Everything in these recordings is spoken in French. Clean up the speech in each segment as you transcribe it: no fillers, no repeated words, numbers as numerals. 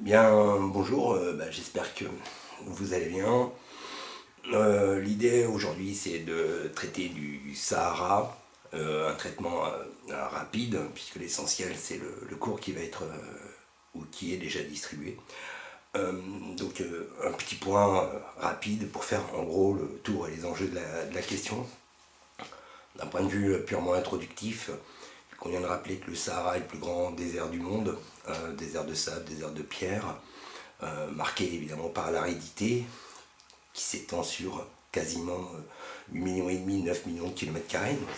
Bien, bonjour, j'espère que vous allez bien. L'idée aujourd'hui c'est de traiter du Sahara, un traitement rapide, puisque l'essentiel c'est le cours qui va être ou qui est déjà distribué. Euh, un petit point rapide pour faire en gros le tour et les enjeux de la question. D'un point de vue purement introductif, il convient de rappeler que le Sahara est le plus grand désert du monde, désert de sable, désert de pierre, marqué évidemment par l'aridité, qui s'étend sur quasiment 8,5 millions, 9 millions de kilomètres carrés, donc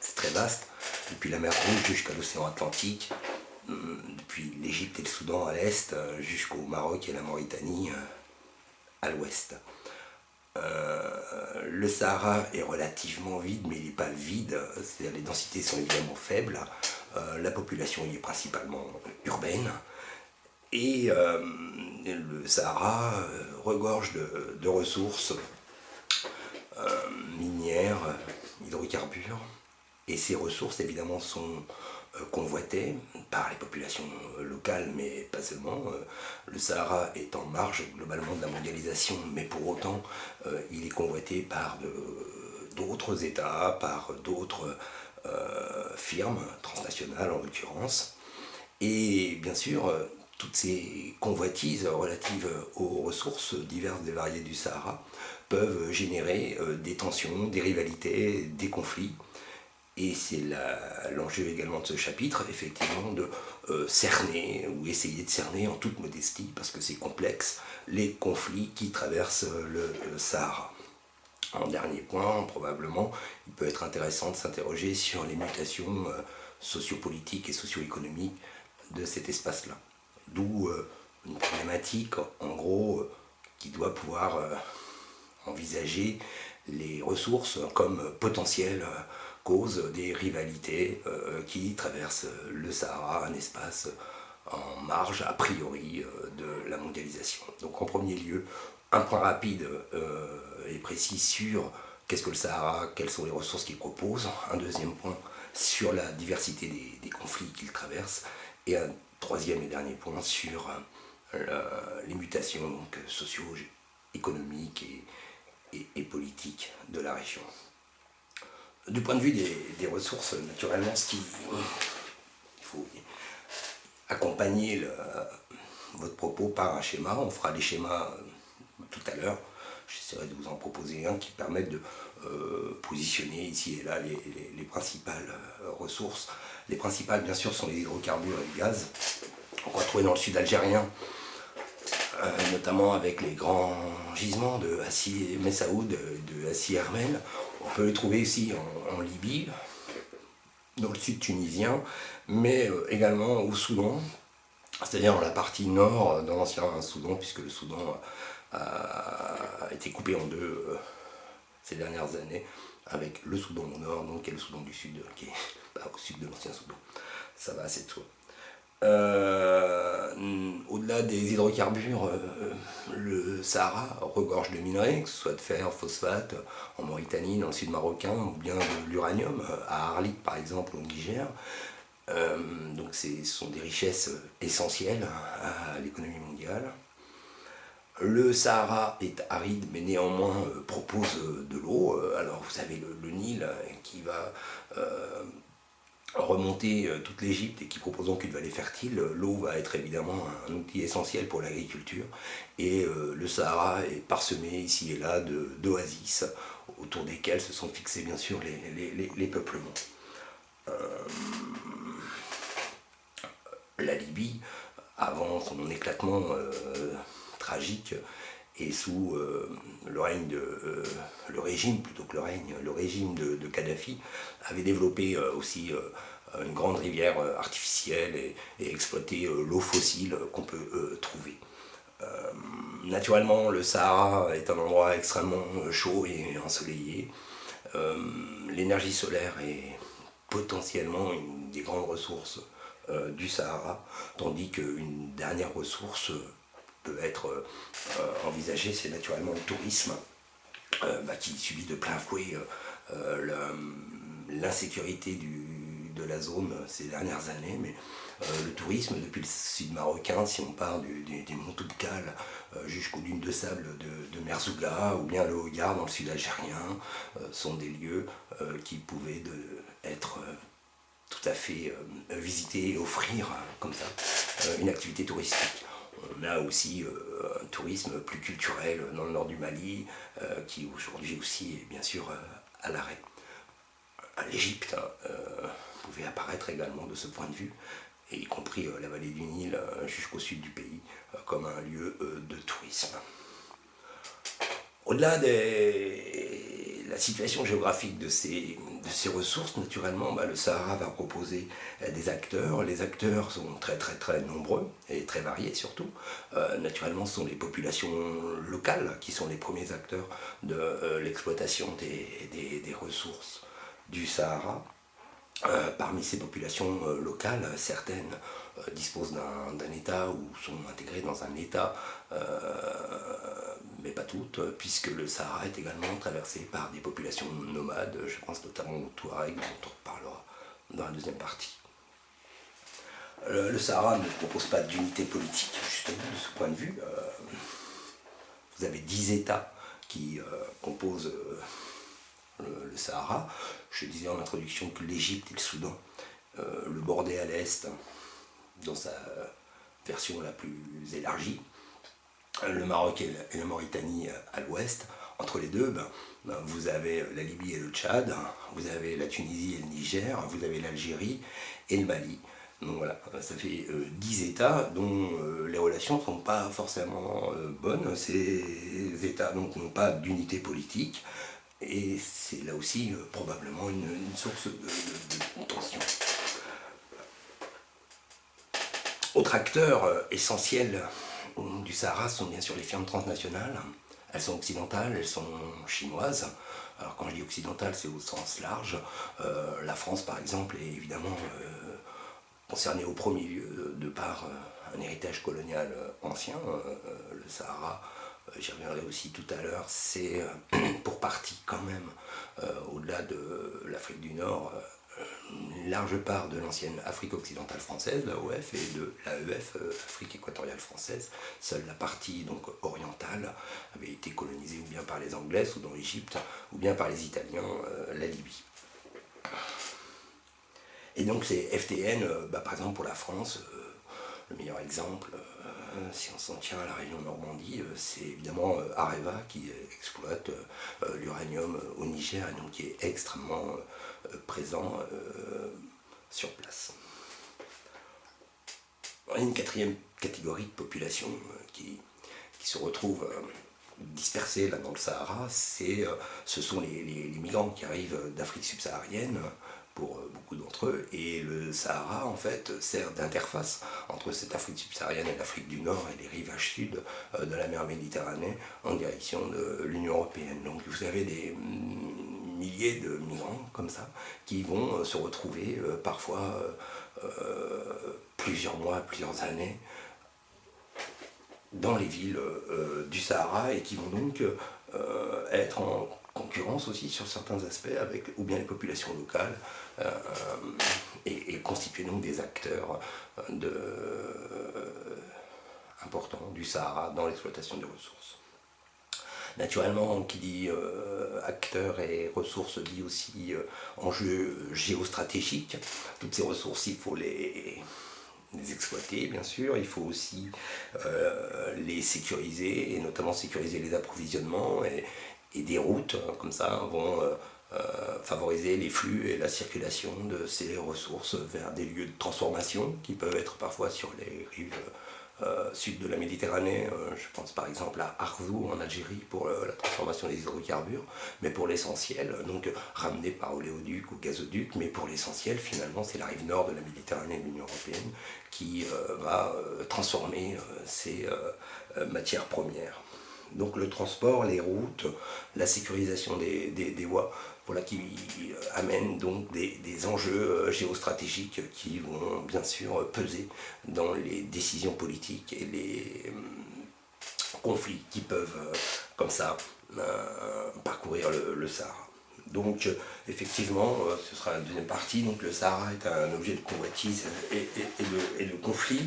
c'est très vaste, depuis la mer Rouge jusqu'à l'océan Atlantique, depuis l'Égypte et le Soudan à l'est, jusqu'au Maroc et la Mauritanie à l'ouest. Le Sahara est relativement vide, mais il n'est pas vide, c'est-à-dire les densités sont évidemment faibles, la population y est principalement urbaine, et le Sahara regorge de ressources minières, hydrocarbures, et ces ressources évidemment sont convoitées par les populations locales, mais pas seulement. Le Sahara est en marge globalement de la mondialisation, mais pour autant il est convoité par d'autres États, par d'autres firmes transnationales en l'occurrence. Et bien sûr, toutes ces convoitises relatives aux ressources diverses et variées du Sahara peuvent générer des tensions, des rivalités, des conflits. Et c'est l'enjeu également de ce chapitre, effectivement, de cerner ou essayer de cerner en toute modestie, parce que c'est complexe, les conflits qui traversent le Sahara. En dernier point, probablement, il peut être intéressant de s'interroger sur les mutations sociopolitiques et socio-économiques de cet espace-là. D'où une problématique, en gros, qui doit pouvoir envisager les ressources comme potentielles causes des rivalités qui traversent le Sahara, un espace en marge a priori de la mondialisation. Donc en premier lieu, un point rapide et précis sur qu'est-ce que le Sahara, quelles sont les ressources qu'il propose. Un deuxième point sur la diversité des conflits qu'il traverse. Et un troisième et dernier point sur les mutations socio-économiques et politiques de la région. Du point de vue des ressources, naturellement, il faut accompagner votre propos par un schéma. On fera des schémas tout à l'heure. J'essaierai de vous en proposer un qui permette de positionner ici et là les principales ressources. Les principales, bien sûr, sont les hydrocarbures et le gaz. On va trouver dans le sud algérien, notamment avec les grands gisements de Hassi Messaoud, de Hassi Hermel. On peut les trouver ici en Libye, dans le sud tunisien, mais également au Soudan, c'est-à-dire dans la partie nord, dans l'ancien Soudan, puisque le Soudan a été coupé en deux ces dernières années, avec le Soudan au nord, donc, et le Soudan du sud, qui est au sud de l'ancien Soudan. Ça va assez de soi. Au-delà des hydrocarbures, le Sahara regorge de minerais, que ce soit de fer, phosphate, en Mauritanie, dans le sud marocain, ou bien de l'uranium, à Arlit par exemple, au Niger. Donc ce sont des richesses essentielles à l'économie mondiale. Le Sahara est aride, mais néanmoins propose de l'eau. Alors vous avez le Nil qui va remonter toute l'Égypte et qui propose donc une vallée fertile. L'eau va être évidemment un outil essentiel pour l'agriculture. Et le Sahara est parsemé ici et là d'oasis autour desquelles se sont fixés bien sûr les peuplements. La Libye, avant son éclatement tragique, et sous le régime plutôt que le régime de Kadhafi, avait développé aussi une grande rivière artificielle et exploité l'eau fossile qu'on peut trouver. Naturellement, le Sahara est un endroit extrêmement chaud et ensoleillé. L'énergie solaire est potentiellement une des grandes ressources du Sahara, tandis qu'une dernière ressource peut être envisagée, c'est naturellement le tourisme, qui subit de plein fouet l'insécurité de la zone ces dernières années, mais le tourisme depuis le sud marocain, si on part des monts Toubkal jusqu'aux dunes de sable de Merzouga ou bien le Hogar dans le sud algérien, sont des lieux qui pouvaient être tout à fait visiter et offrir comme ça une activité touristique. On a aussi un tourisme plus culturel dans le nord du Mali, qui aujourd'hui aussi est bien sûr à l'arrêt. L'Égypte pouvait apparaître également de ce point de vue, et y compris la vallée du Nil jusqu'au sud du pays, comme un lieu de tourisme. Au-delà de la situation géographique de ces ressources, naturellement, le Sahara va proposer des acteurs. Les acteurs sont très très très nombreux et très variés surtout. Naturellement, ce sont les populations locales qui sont les premiers acteurs de l'exploitation des ressources du Sahara. Parmi ces populations locales, certaines disposent d'un État ou sont intégrées dans un État, mais pas toutes, puisque le Sahara est également traversé par des populations nomades. Je pense notamment aux Touaregs, dont on reparlera dans la deuxième partie. Le Sahara ne propose pas d'unité politique, justement, de ce point de vue. Vous avez 10 États qui composent le Sahara. Je disais en introduction que l'Égypte et le Soudan le bordaient à l'est, dans sa version la plus élargie, le Maroc et la Mauritanie à l'ouest. Entre les deux, vous avez la Libye et le Tchad, vous avez la Tunisie et le Niger, vous avez l'Algérie et le Mali. Donc voilà, ça fait 10 États dont les relations ne sont pas forcément bonnes. Ces États donc n'ont pas d'unité politique, et c'est là aussi probablement une source de tension. Autre acteur essentiel du Sahara sont bien sûr les firmes transnationales. Elles sont occidentales, elles sont chinoises. Alors quand je dis occidentale, c'est au sens large. La France, par exemple, est évidemment concernée au premier lieu de par un héritage colonial ancien. Le Sahara, j'y reviendrai aussi tout à l'heure, c'est pour partie quand même, au-delà de l'Afrique du Nord, une large part de l'ancienne Afrique occidentale française, l'AOF, et de l'AEF, Afrique équatoriale française. Seule la partie donc orientale avait été colonisée ou bien par les Anglais, Soudan, Égypte, ou bien par les Italiens, la Libye. Et donc ces FTN, par exemple pour la France, le meilleur exemple, si on s'en tient à la région Normandie, c'est évidemment Areva qui exploite l'uranium au Niger, et donc qui est extrêmement présent sur place. Il y a une quatrième catégorie de population qui se retrouve dispersée là dans le Sahara, ce sont les migrants qui arrivent d'Afrique subsaharienne, pour beaucoup d'entre eux, et le Sahara en fait sert d'interface entre cette Afrique subsaharienne et l'Afrique du Nord et les rivages sud de la mer Méditerranée en direction de l'Union européenne. Donc vous avez des milliers de migrants comme ça qui vont se retrouver parfois plusieurs mois, plusieurs années dans les villes du Sahara, et qui vont donc être en concurrence aussi sur certains aspects avec ou bien les populations locales, et constituer donc des acteurs importants du Sahara dans l'exploitation des ressources. Naturellement, qui dit acteurs et ressources dit aussi enjeux géostratégiques. Toutes ces ressources, il faut les exploiter, bien sûr. Il faut aussi les sécuriser, et notamment sécuriser les approvisionnements, et des routes comme ça vont favoriser les flux et la circulation de ces ressources vers des lieux de transformation qui peuvent être parfois sur les rives sud de la Méditerranée. Je pense par exemple à Arzew en Algérie pour la transformation des hydrocarbures, mais pour l'essentiel, donc ramené par oléoduc ou gazoduc, mais pour l'essentiel finalement c'est la rive nord de la Méditerranée de l'Union européenne qui va transformer ces matières premières. Donc le transport, les routes, la sécurisation des voies, voilà, qui amènent donc des enjeux géostratégiques qui vont bien sûr peser dans les décisions politiques et les conflits qui peuvent comme ça parcourir le Sahara. Donc effectivement, ce sera la deuxième partie. Donc le Sahara est un objet de convoitise et de conflit.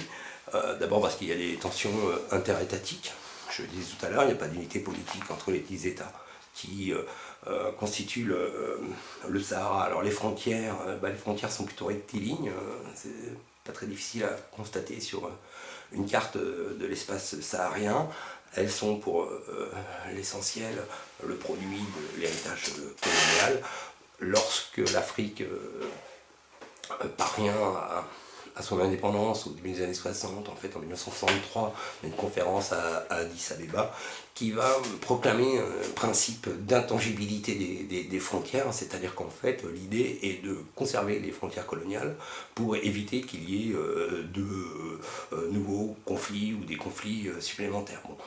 D'abord parce qu'il y a des tensions interétatiques. Je le disais tout à l'heure, il n'y a pas d'unité politique entre les 10 États qui constituent le Sahara. Alors les frontières sont plutôt rectilignes. C'est pas très difficile à constater sur une carte de l'espace saharien. Elles sont pour l'essentiel le produit de l'héritage colonial. Lorsque l'Afrique parvient à son indépendance au début des années 60, en fait en 1963, une conférence à Addis Abeba qui va proclamer un principe d'intangibilité des frontières, c'est-à-dire qu'en fait l'idée est de conserver les frontières coloniales pour éviter qu'il y ait de nouveaux conflits ou des conflits supplémentaires. Bon,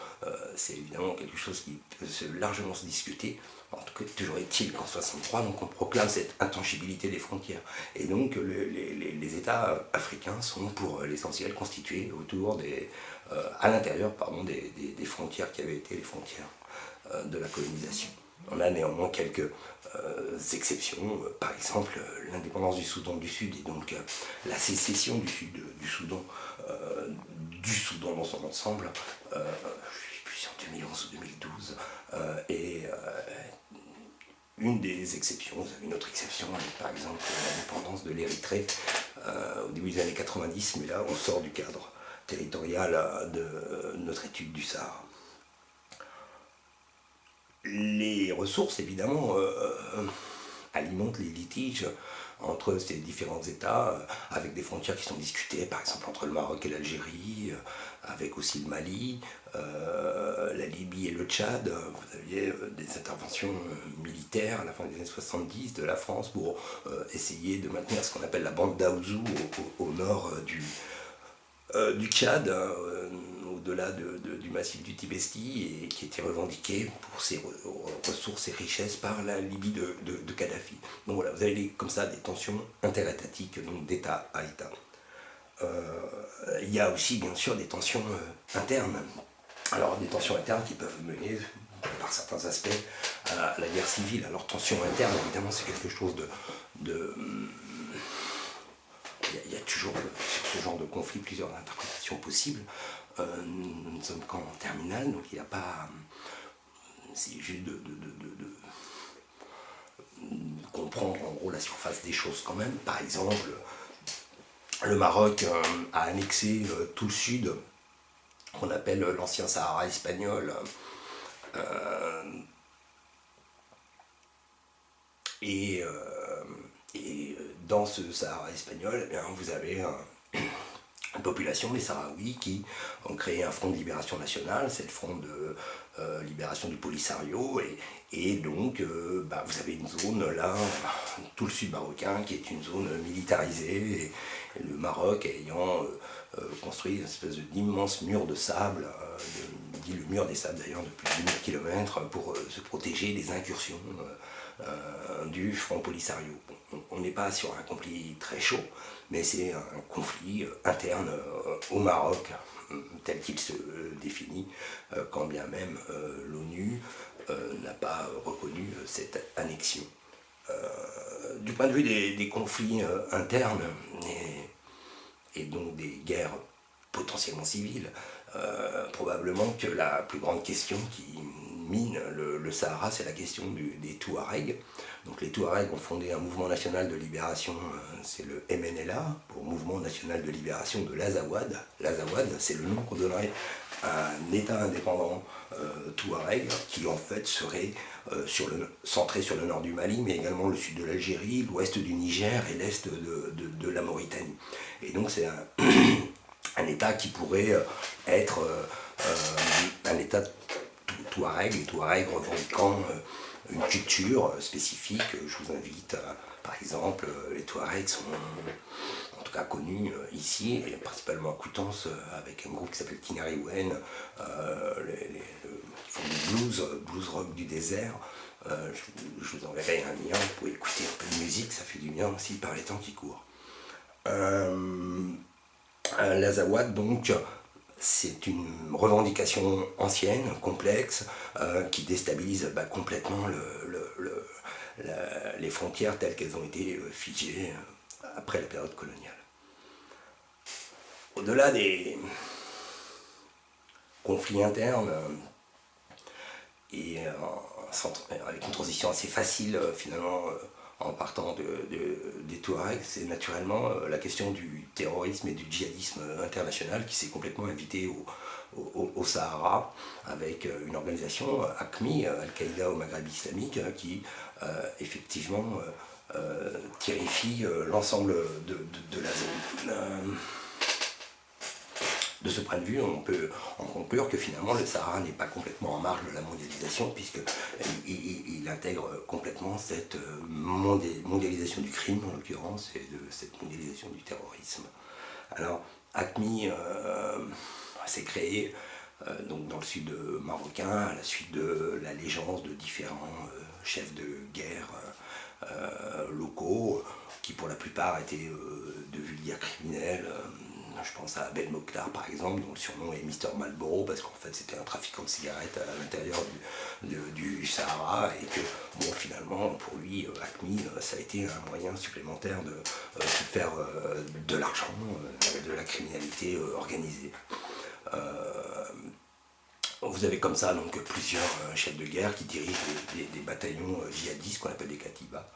c'est évidemment quelque chose qui peut largement se discuter. En tout cas, toujours est-il qu'en 1963, donc, on proclame cette intangibilité des frontières. Et donc, les États africains sont pour l'essentiel constitués autour à l'intérieur des frontières qui avaient été les frontières de la colonisation. On a néanmoins quelques exceptions, par exemple l'indépendance du Soudan du Sud et donc la sécession du Sud du Soudan dans son ensemble, je ne sais plus si en 2011 ou 2012, et une des exceptions. Vous avez une autre exception, par exemple l'indépendance de l'Érythrée au début des années 90, mais là on sort du cadre territorial de notre étude du Sahara. Les ressources, évidemment, alimentent les litiges entre ces différents États, avec des frontières qui sont discutées, par exemple entre le Maroc et l'Algérie, avec aussi le Mali, la Libye et le Tchad. Vous aviez des interventions militaires à la fin des années 70 de la France pour essayer de maintenir ce qu'on appelle la bande d'Aouzou au nord du Tchad, au-delà du massif du Tibesti, et qui était revendiqué pour ses ressources et richesses par la Libye de Kadhafi. Donc voilà, vous avez comme ça des tensions interétatiques d'État à État. Il y a aussi bien sûr des tensions internes. Alors des tensions internes qui peuvent mener par certains aspects à la guerre civile. Alors tensions internes, évidemment, c'est quelque chose il y a toujours sur ce genre de conflit plusieurs interprétations possibles. Nous ne sommes qu'en terminale, donc il n'y a pas. C'est juste de comprendre en gros la surface des choses quand même. Par exemple, le Maroc a annexé tout le sud, qu'on appelle l'ancien Sahara espagnol. Et dans ce Sahara espagnol, eh bien, vous avez une population, les Sahraouis, qui ont créé un front de libération nationale, c'est le front de libération du Polisario, et donc vous avez une zone là, tout le sud marocain, qui est une zone militarisée, et le Maroc ayant construit une espèce d'immense mur de sable, dit le mur des sables d'ailleurs, de plus de 1000 km, pour se protéger des incursions du front Polisario. On n'est pas sur un conflit très chaud, mais c'est un conflit interne au Maroc, tel qu'il se définit, quand bien même l'ONU n'a pas reconnu cette annexion. Du point de vue des conflits internes et donc des guerres potentiellement civiles, probablement que la plus grande question qui mine le Sahara, c'est la question des Touaregs. Donc les Touaregs ont fondé un mouvement national de libération, c'est le MNLA, pour Mouvement National de Libération de l'Azawad. L'Azawad, c'est le nom qu'on donnerait à un État indépendant Touareg, qui en fait serait centré sur le nord du Mali, mais également le sud de l'Algérie, l'ouest du Niger et l'est de la Mauritanie. Et donc c'est un État qui pourrait être un État Touareg, les Touaregs revendiquant une culture spécifique. Je vous invite, par exemple, les Touaregs sont en tout cas connus ici, et principalement à Coutances, avec un groupe qui s'appelle Kinariwen, qui font du blues rock du désert. Je vous enverrai un lien, vous pouvez écouter un peu de musique, ça fait du bien aussi par les temps qui courent. L'Azawad, donc, c'est une revendication ancienne, complexe, qui déstabilise complètement les frontières telles qu'elles ont été figées après la période coloniale. Au-delà des conflits internes et avec une transition assez facile finalement en partant des Touaregs, c'est naturellement la question du terrorisme et du djihadisme international qui s'est complètement invité au Sahara avec une organisation, AQMI, Al-Qaïda au Maghreb islamique, qui effectivement terrifie l'ensemble de la zone. De ce point de vue, on peut en conclure que finalement le Sahara n'est pas complètement en marge de la mondialisation, puisqu'il intègre complètement cette mondialisation du crime, en l'occurrence, et de cette mondialisation du terrorisme. Alors, AQMI s'est créé donc dans le sud marocain, à la suite de l'allégeance de différents chefs de guerre locaux, qui pour la plupart étaient de vulgaires criminels. Je pense à Abel Mokhtar par exemple, dont le surnom est Mister Marlboro, parce qu'en fait c'était un trafiquant de cigarettes à l'intérieur du Sahara, et que bon, finalement pour lui, AQMI, ça a été un moyen supplémentaire de se faire de l'argent, de la criminalité organisée. Vous avez comme ça donc plusieurs chefs de guerre qui dirigent des bataillons djihadistes qu'on appelle des katibas.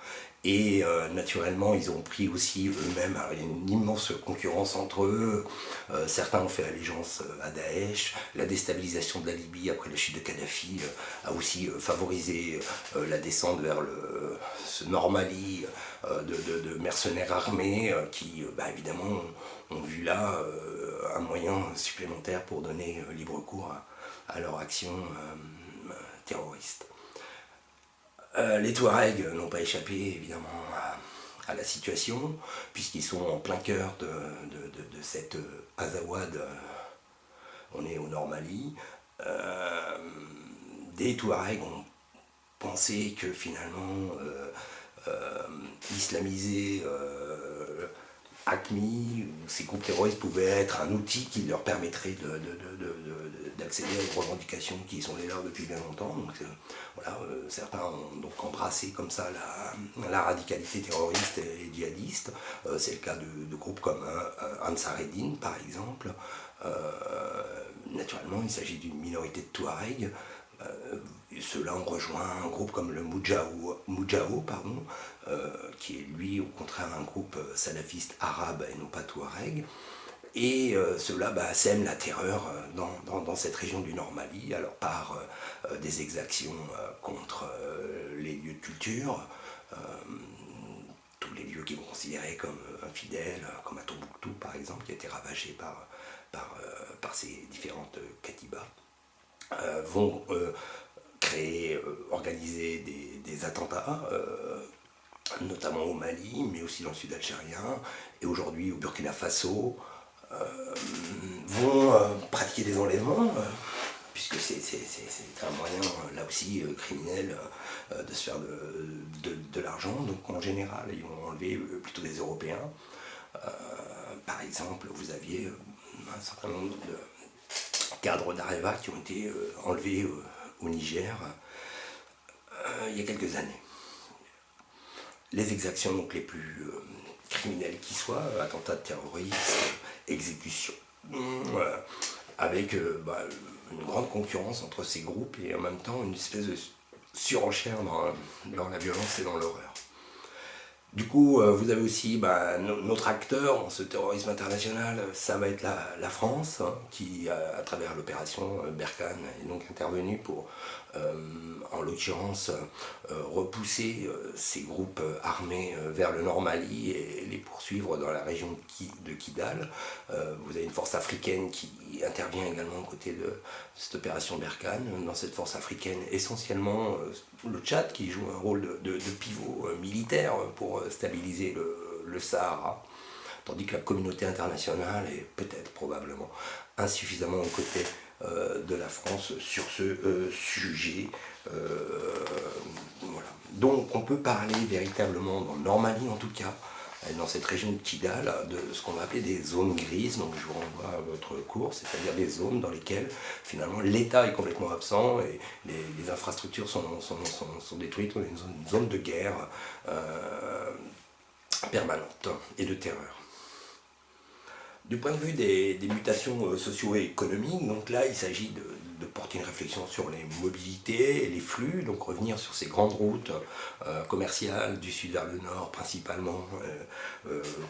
Et naturellement, ils ont pris aussi eux-mêmes, alors il y a une immense concurrence entre eux. Certains ont fait allégeance à Daesh. La déstabilisation de la Libye après la chute de Kadhafi a aussi favorisé la descente vers ce Nord Mali de mercenaires armés qui, évidemment, ont vu là un moyen supplémentaire pour donner libre cours à leur action terroriste. Les Touaregs n'ont pas échappé évidemment à la situation, puisqu'ils sont en plein cœur de cette Azawad. On est au Nord Mali. Des Touaregs ont pensé que finalement islamiser AQMI ou ces groupes terroristes pouvaient être un outil qui leur permettrait d'accéder aux revendications qui sont les leurs depuis bien longtemps. Donc voilà, certains ont donc embrassé comme ça la radicalité terroriste et djihadiste. C'est le cas de groupes comme Ansar Eddin par exemple. Naturellement, il s'agit d'une minorité de Touaregs. Ceux-là ont rejoint un groupe comme le Moudjahou, qui est lui au contraire un groupe salafiste arabe et non pas touareg. Et ceux-là sèment la terreur dans cette région du Nord Mali, alors par des exactions contre les lieux de culture, tous les lieux qu'ils vont considérer comme infidèles, comme à Tombouctou par exemple, qui a été ravagé par ces différentes katibas. Vont organiser des attentats, notamment au Mali, mais aussi dans le sud algérien, et aujourd'hui au Burkina Faso, vont pratiquer des enlèvements, puisque c'est un moyen, là aussi, criminel de se faire de l'argent. Donc en général, ils vont enlever plutôt des Européens. Par exemple, vous aviez un certain nombre de cadres d'Areva qui ont été enlevés au Niger il y a quelques années. Les exactions donc les plus criminelles qui soient, attentats terroristes, exécutions, avec une grande concurrence entre ces groupes et en même temps une espèce de surenchère dans la violence et dans l'horreur. Du coup, vous avez aussi notre acteur dans ce terrorisme international, ça va être la France, qui, à travers l'opération Berkane, est donc intervenue pour, en l'occurrence, repousser ces groupes armés vers le Nord Mali et les poursuivre dans la région de Kidal. Vous avez une force africaine qui intervient également aux côtés de cette opération Berkane. Dans cette force africaine, essentiellement le Tchad qui joue un rôle de pivot militaire pour stabiliser le Sahara, tandis que la communauté internationale est peut-être probablement insuffisamment aux côtés de la France sur ce sujet. Voilà. Donc on peut parler véritablement, dans le Nord Mali en tout cas, dans cette région de Kidal, de ce qu'on va appeler des zones grises. Donc je vous renvoie à votre cours, c'est-à-dire des zones dans lesquelles finalement l'État est complètement absent et les infrastructures sont détruites. On est une zone de guerre permanente et de terreur. Du point de vue des mutations socio-économiques, donc là il s'agit de porter une réflexion sur les mobilités et les flux, donc revenir sur ces grandes routes commerciales du sud vers le nord principalement,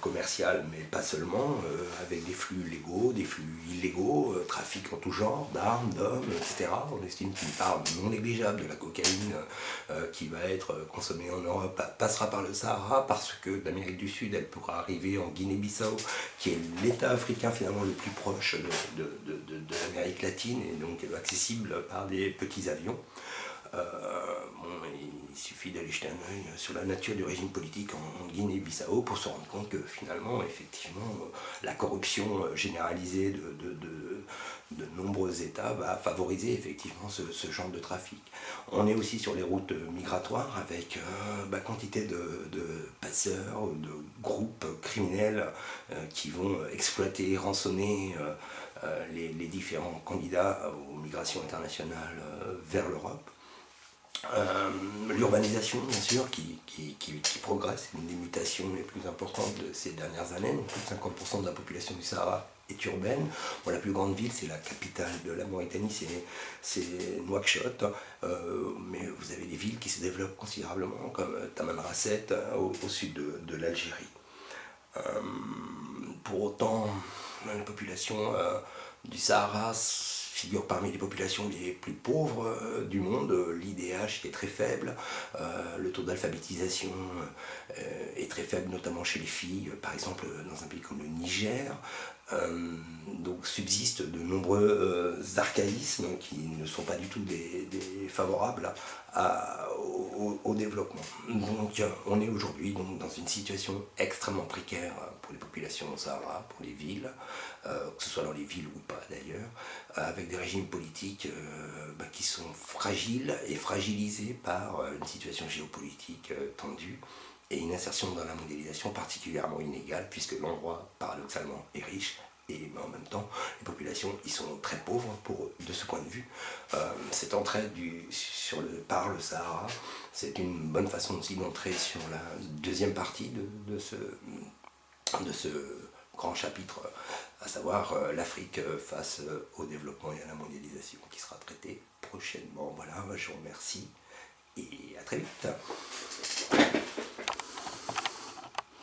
commerciales mais pas seulement, avec des flux légaux, des flux illégaux, trafic en tout genre, d'armes, d'hommes, etc. On estime qu'une part non négligeable de la cocaïne qui va être consommée en Europe passera par le Sahara, parce que d'Amérique du Sud elle pourra arriver en Guinée-Bissau, qui est l'État africain finalement le plus proche de l'Amérique latine, et donc accessible par des petits avions. Il suffit d'aller jeter un œil sur la nature du régime politique en Guinée-Bissau pour se rendre compte que finalement, effectivement, la corruption généralisée de nombreux États va favoriser effectivement ce genre de trafic. On est aussi sur les routes migratoires avec quantité de passeurs, de groupes criminels qui vont exploiter, rançonner les différents candidats aux migrations internationales vers l'Europe. L'urbanisation, bien sûr, qui progresse, c'est une des mutations les plus importantes de ces dernières années. Donc, plus de 50% de la population du Sahara est urbaine. Bon, la plus grande ville, c'est la capitale de la Mauritanie, c'est Nouakchott. Mais vous avez des villes qui se développent considérablement, comme Tamanrasset, au sud de l'Algérie. Pour autant, la population du Sahara figure parmi les populations les plus pauvres du monde. L'IDH est très faible, le taux d'alphabétisation est très faible, notamment chez les filles, par exemple dans un pays comme le Niger. Donc subsistent de nombreux archaïsmes qui ne sont pas du tout des favorables au développement. Donc on est aujourd'hui dans une situation extrêmement précaire pour les populations au Sahara, pour les villes, que ce soit dans les villes ou pas d'ailleurs, avec des régimes politiques qui sont fragiles et fragilisés par une situation géopolitique tendue et une insertion dans la mondialisation particulièrement inégale, puisque l'endroit paradoxalement est riche et en même temps les populations y sont très pauvres de ce point de vue. Cette entrée par le Sahara, c'est une bonne façon aussi d'entrer sur la deuxième partie de ce grand chapitre, à savoir l'Afrique face au développement et à la mondialisation, qui sera traité prochainement. Voilà, je vous remercie et à très vite.